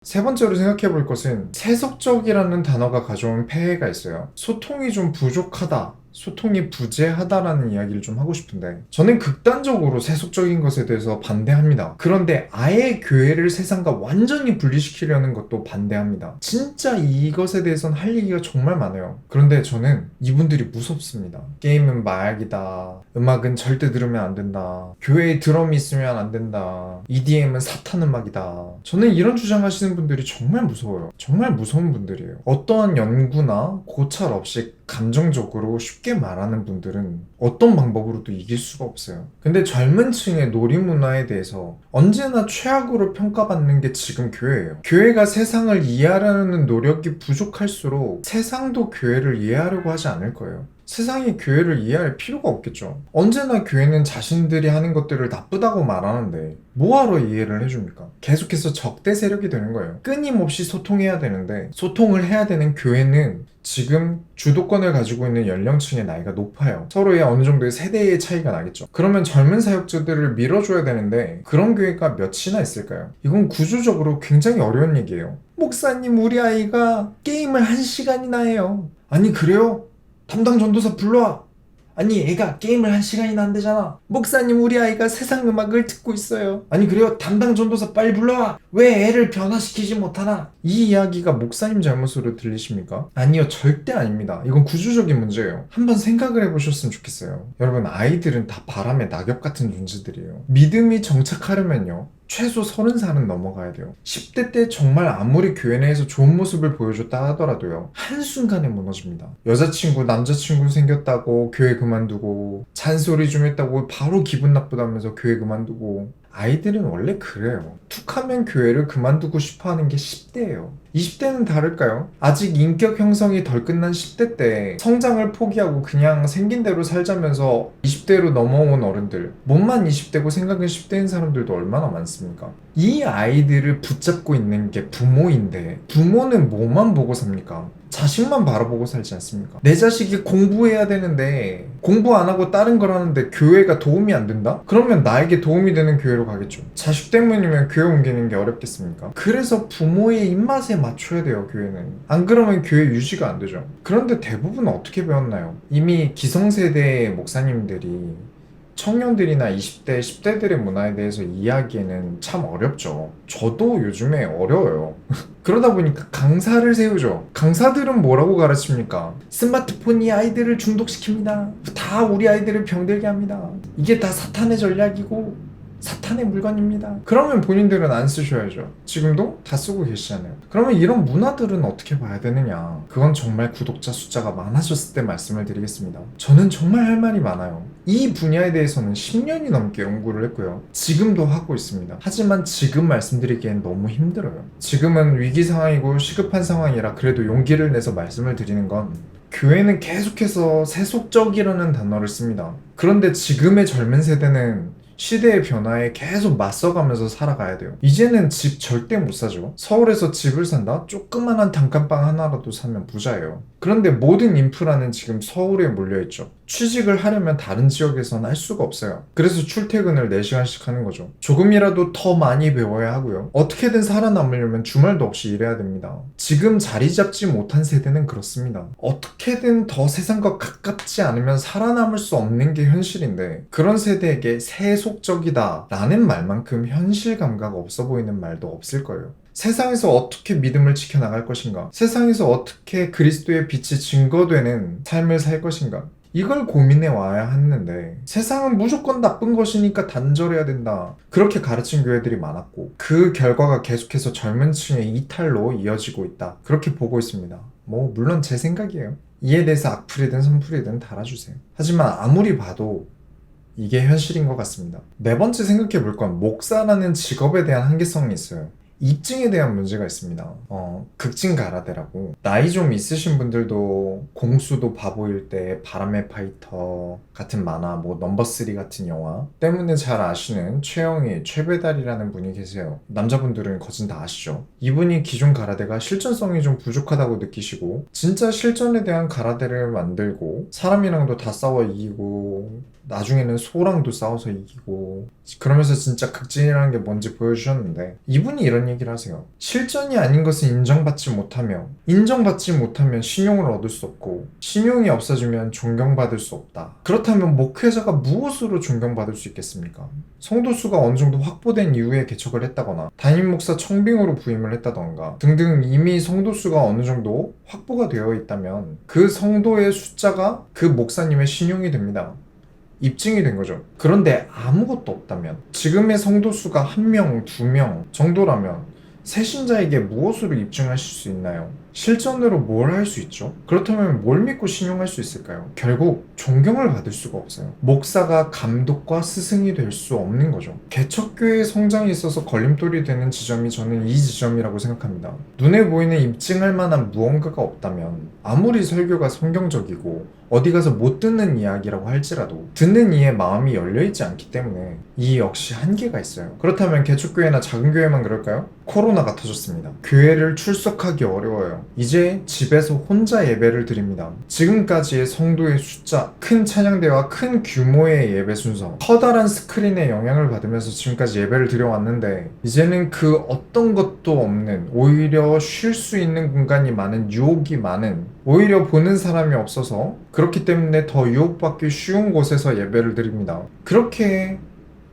세 번째로 생각해 볼 것은 세속적이라는 단어가 가져온 폐해가 있어요. 소통이 좀 부족하다. 소통이 부재하다라는 이야기를 좀 하고 싶은데 저는 극단적으로 세속적인 것에 대해서 반대합니다. 그런데 아예 교회를 세상과 완전히 분리시키려는 것도 반대합니다. 진짜 이것에 대해서는 할 얘기가 정말 많아요. 그런데 저는 이분들이 무섭습니다. 게임은 마약이다. 음악은 절대 들으면 안 된다. 교회에 드럼이 있으면 안 된다. EDM은 사탄 음악이다. 저는 이런 주장하시는 분들이 정말 무서워요. 정말 무서운 분들이에요. 어떠한 연구나 고찰 없이 감정적으로 쉽게 말하는 분들은 어떤 방법으로도 이길 수가 없어요. 근데 젊은 층의 놀이문화에 대해서 언제나 최악으로 평가받는 게 지금 교회예요. 교회가 세상을 이해하려는 노력이 부족할수록 세상도 교회를 이해하려고 하지 않을 거예요. 세상이 교회를 이해할 필요가 없겠죠. 언제나 교회는 자신들이 하는 것들을 나쁘다고 말하는데 뭐하러 이해를 해줍니까? 계속해서 적대 세력이 되는 거예요. 끊임없이 소통해야 되는데 소통을 해야 되는 교회는 지금 주도권을 가지고 있는 연령층의 나이가 높아요. 서로의 어느 정도의 세대의 차이가 나겠죠. 그러면 젊은 사역자들을 밀어줘야 되는데 그런 교회가 몇이나 있을까요? 이건 구조적으로 굉장히 어려운 얘기예요. 목사님, 우리 아이가 게임을 1시간이나 해요. 아니 그래요? 담당 전도사 불러와. 아니 애가 게임을 1시간이나 한대잖아. 목사님, 우리 아이가 세상 음악을 듣고 있어요. 아니 그래요? 담당 전도사 빨리 불러와. 왜 애를 변화시키지 못하나? 이 이야기가 목사님 잘못으로 들리십니까? 아니요, 절대 아닙니다. 이건 구조적인 문제예요. 한번 생각을 해보셨으면 좋겠어요. 여러분, 아이들은 다 바람의 낙엽 같은 존재들이에요. 믿음이 정착하려면요, 최소 30살은 넘어가야 돼요. 10대 때 정말 아무리 교회 내에서 좋은 모습을 보여줬다 하더라도요, 한순간에 무너집니다. 여자친구, 남자친구 생겼다고 교회 그만두고, 잔소리 좀 했다고 바로 기분 나쁘다면서 교회 그만두고. 아이들은 원래 그래요. 툭하면 교회를 그만두고 싶어 하는 게 10대예요. 20대는 다를까요? 아직 인격 형성이 덜 끝난 10대 때 성장을 포기하고 그냥 생긴 대로 살자면서 20대로 넘어온 어른들, 몸만 20대고 생각은 10대인 사람들도 얼마나 많습니까? 이 아이들을 붙잡고 있는 게 부모인데 부모는 뭐만 보고 삽니까? 자식만 바라보고 살지 않습니까? 내 자식이 공부해야 되는데 공부 안 하고 다른 걸 하는데 교회가 도움이 안 된다? 그러면 나에게 도움이 되는 교회로 가겠죠. 자식 때문이면 교회 옮기는 게 어렵겠습니까? 그래서 부모의 입맛에 맞춰야 돼요, 교회는. 안 그러면 교회 유지가 안 되죠. 그런데 대부분 어떻게 배웠나요? 이미 기성세대의 목사님들이 청년들이나 20대, 10대들의 문화에 대해서 이야기에는 참 어렵죠. 저도 요즘에 어려워요. 그러다 보니까 강사를 세우죠. 강사들은 뭐라고 가르칩니까? 스마트폰이 아이들을 중독시킵니다. 다 우리 아이들을 병들게 합니다. 이게 다 사탄의 전략이고 사탄의 물건입니다. 그러면 본인들은 안 쓰셔야죠. 지금도 다 쓰고 계시잖아요. 그러면 이런 문화들은 어떻게 봐야 되느냐? 그건 정말 구독자 숫자가 많아졌을 때 말씀을 드리겠습니다. 저는 정말 할 말이 많아요. 이 분야에 대해서는 10년이 넘게 연구를 했고요. 지금도 하고 있습니다. 하지만 지금 말씀드리기엔 너무 힘들어요. 지금은 위기 상황이고 시급한 상황이라 그래도 용기를 내서 말씀을 드리는 건, 교회는 계속해서 세속적이라는 단어를 씁니다. 그런데 지금의 젊은 세대는 시대의 변화에 계속 맞서가면서 살아가야 돼요. 이제는 집 절대 못 사죠. 서울에서 집을 산다? 조그만한 단칸방 하나라도 사면 부자예요. 그런데 모든 인프라는 지금 서울에 몰려있죠. 취직을 하려면 다른 지역에서는 할 수가 없어요. 그래서 출퇴근을 4시간씩 하는 거죠. 조금이라도 더 많이 배워야 하고요. 어떻게든 살아남으려면 주말도 없이 일해야 됩니다. 지금 자리 잡지 못한 세대는 그렇습니다. 어떻게든 더 세상과 가깝지 않으면 살아남을 수 없는 게 현실인데, 그런 세대에게 세속적이다 라는 말만큼 현실 감각 없어 보이는 말도 없을 거예요. 세상에서 어떻게 믿음을 지켜나갈 것인가? 세상에서 어떻게 그리스도의 빛이 증거되는 삶을 살 것인가? 이걸 고민해 와야 했는데, 세상은 무조건 나쁜 것이니까 단절해야 된다, 그렇게 가르친 교회들이 많았고, 그 결과가 계속해서 젊은 층의 이탈로 이어지고 있다, 그렇게 보고 있습니다. 물론 제 생각이에요. 이에 대해서 악플이든 선플이든 달아주세요. 하지만 아무리 봐도 이게 현실인 것 같습니다. 네 번째 생각해 볼 건 목사라는 직업에 대한 한계성이 있어요. 입증에 대한 문제가 있습니다. 극진 가라데라고, 나이 좀 있으신 분들도 공수도 바보일 때, 바람의 파이터 같은 만화, 넘버3 같은 영화 때문에 잘 아시는 최영희, 최배달이라는 분이 계세요. 남자분들은 거진 다 아시죠? 이분이 기존 가라데가 실전성이 좀 부족하다고 느끼시고 진짜 실전에 대한 가라데를 만들고 사람이랑도 다 싸워 이기고 나중에는 소랑도 싸워서 이기고 그러면서 진짜 극진이라는 게 뭔지 보여주셨는데 이분이 이런 얘기를 하세요. 실전이 아닌 것은 인정받지 못하면 신용을 얻을 수 없고 신용이 없어지면 존경받을 수 없다. 그렇다면 목회자가 무엇으로 존경받을 수 있겠습니까? 성도수가 어느 정도 확보된 이후에 개척을 했다거나 담임 목사 청빙으로 부임을 했다던가 등등 이미 성도수가 어느 정도 확보가 되어 있다면 그 성도의 숫자가 그 목사님의 신용이 됩니다. 입증이 된 거죠. 그런데 아무것도 없다면 지금의 성도수가 1명, 2명 정도라면 새신자에게 무엇으로 입증하실 수 있나요? 실전으로 뭘 할 수 있죠? 그렇다면 뭘 믿고 신용할 수 있을까요? 결국 존경을 받을 수가 없어요. 목사가 감독과 스승이 될 수 없는 거죠. 개척교회의 성장에 있어서 걸림돌이 되는 지점이 저는 이 지점이라고 생각합니다. 눈에 보이는 입증할 만한 무언가가 없다면 아무리 설교가 성경적이고 어디 가서 못 듣는 이야기라고 할지라도 듣는 이의 마음이 열려있지 않기 때문에 이 역시 한계가 있어요. 그렇다면 개척교회나 작은 교회만 그럴까요? 코로나가 터졌습니다. 교회를 출석하기 어려워요. 이제 집에서 혼자 예배를 드립니다. 지금까지의 성도의 숫자, 큰 찬양대와 큰 규모의 예배 순서, 커다란 스크린의 영향을 받으면서 지금까지 예배를 드려왔는데 이제는 그 어떤 것도 없는 오히려 쉴 수 있는 공간이 많은 유혹이 많은 오히려 보는 사람이 없어서 그렇기 때문에 더 유혹받기 쉬운 곳에서 예배를 드립니다. 그렇게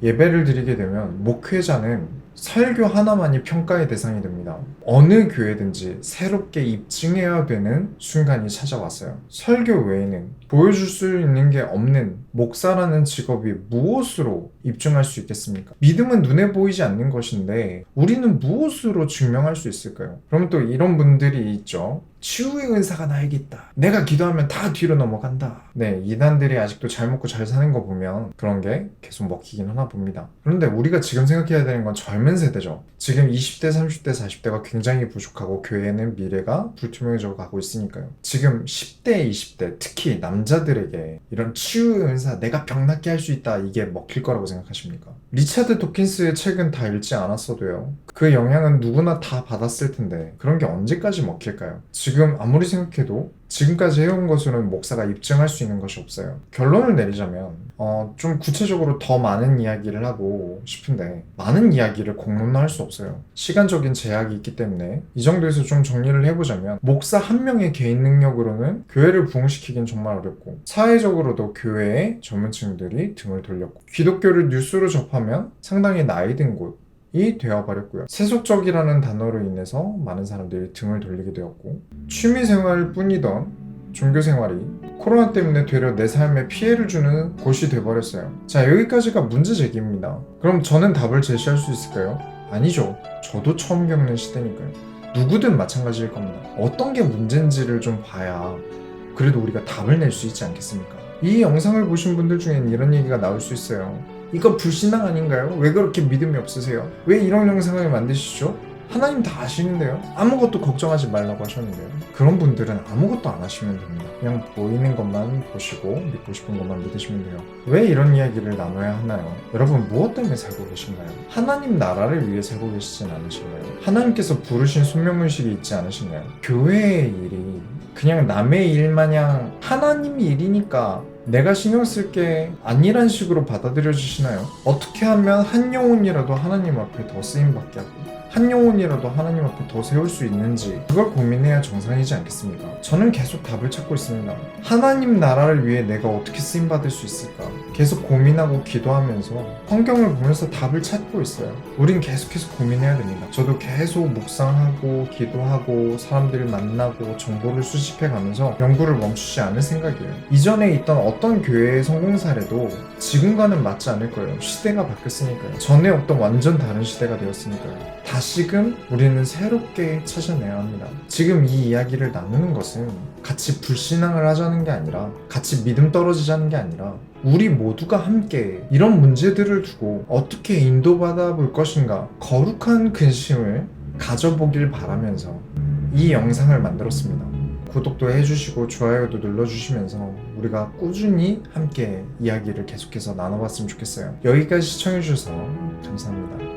예배를 드리게 되면 목회자는 설교 하나만이 평가의 대상이 됩니다. 어느 교회든지 새롭게 입증해야 되는 순간이 찾아왔어요. 설교 외에는 보여줄 수 있는 게 없는 목사라는 직업이 무엇으로 입증할 수 있겠습니까? 믿음은 눈에 보이지 않는 것인데 우리는 무엇으로 증명할 수 있을까요? 그러면 또 이런 분들이 있죠. 치유의 은사가 나에게 있다. 내가 기도하면 다 뒤로 넘어간다. 네, 이단들이 아직도 잘 먹고 잘 사는 거 보면 그런 게 계속 먹히긴 하나 봅니다. 그런데 우리가 지금 생각해야 되는 건 젊은 세대죠. 지금 20대, 30대, 40대가 굉장히 부족하고 교회는 미래가 불투명해져 가고 있으니까요. 지금 10대, 20대, 특히 남자들에게 이런 치유의 은사, 내가 병낫게 할 수 있다, 이게 먹힐 거라고 생각하십니까? 리차드 도킨스의 책은 다 읽지 않았어도요. 그 영향은 누구나 다 받았을 텐데 그런 게 언제까지 먹힐까요? 지금 아무리 생각해도 지금까지 해온 것으로는 목사가 입증할 수 있는 것이 없어요. 결론을 내리자면 좀 구체적으로 더 많은 이야기를 하고 싶은데 많은 이야기를 공론화 할 수 없어요. 시간적인 제약이 있기 때문에 이 정도에서 좀 정리를 해보자면 목사 한 명의 개인 능력으로는 교회를 부흥시키긴 정말 어렵고 사회적으로도 교회의 전문층들이 등을 돌렸고 기독교를 뉴스로 접하면 상당히 나이 든 곳 이 되어버렸고요. 세속적이라는 단어로 인해서 많은 사람들이 등을 돌리게 되었고 취미생활 뿐이던 종교생활이 코로나 때문에 되려 내 삶에 피해를 주는 곳이 돼버렸어요. 자, 여기까지가 문제 제기입니다. 그럼 저는 답을 제시할 수 있을까요? 아니죠. 저도 처음 겪는 시대니까요. 누구든 마찬가지일 겁니다. 어떤 게 문제인지를 좀 봐야 그래도 우리가 답을 낼 수 있지 않겠습니까? 이 영상을 보신 분들 중엔 이런 얘기가 나올 수 있어요. 이거 불신앙 아닌가요? 왜 그렇게 믿음이 없으세요? 왜 이런 영상을 만드시죠? 하나님 다 아시는데요? 아무것도 걱정하지 말라고 하셨는데요. 그런 분들은 아무것도 안 하시면 됩니다. 그냥 보이는 것만 보시고 믿고 싶은 것만 믿으시면 돼요. 왜 이런 이야기를 나눠야 하나요? 여러분 무엇 때문에 살고 계신가요? 하나님 나라를 위해 살고 계시진 않으신가요? 하나님께서 부르신 소명의식이 있지 않으신가요? 교회의 일이 그냥 남의 일 마냥 하나님 일이니까 내가 신경 쓸 게 아니란 식으로 받아들여 주시나요? 어떻게 하면 한 영혼이라도 하나님 앞에 더 쓰임받게 하고 한 영혼이라도 하나님 앞에 더 세울 수 있는지 그걸 고민해야 정상이지 않겠습니까? 저는 계속 답을 찾고 있습니다. 하나님 나라를 위해 내가 어떻게 쓰임받을 수 있을까? 계속 고민하고 기도하면서 성경을 보면서 답을 찾고 있어요. 우린 계속해서 고민해야 됩니다. 저도 계속 묵상하고 기도하고 사람들을 만나고 정보를 수집해가면서 연구를 멈추지 않을 생각이에요. 이전에 있던 어떤 교회의 성공 사례도 지금과는 맞지 않을 거예요. 시대가 바뀌었으니까요. 전에 없던 완전 다른 시대가 되었으니까요. 다시금 우리는 새롭게 찾아내야 합니다. 지금 이 이야기를 나누는 것은 같이 불신앙을 하자는 게 아니라 같이 믿음 떨어지자는 게 아니라 우리 모두가 함께 이런 문제들을 두고 어떻게 인도받아 볼 것인가 거룩한 근심을 가져보길 바라면서 이 영상을 만들었습니다. 구독도 해주시고 좋아요도 눌러주시면서 우리가 꾸준히 함께 이야기를 계속해서 나눠봤으면 좋겠어요. 여기까지 시청해주셔서 감사합니다.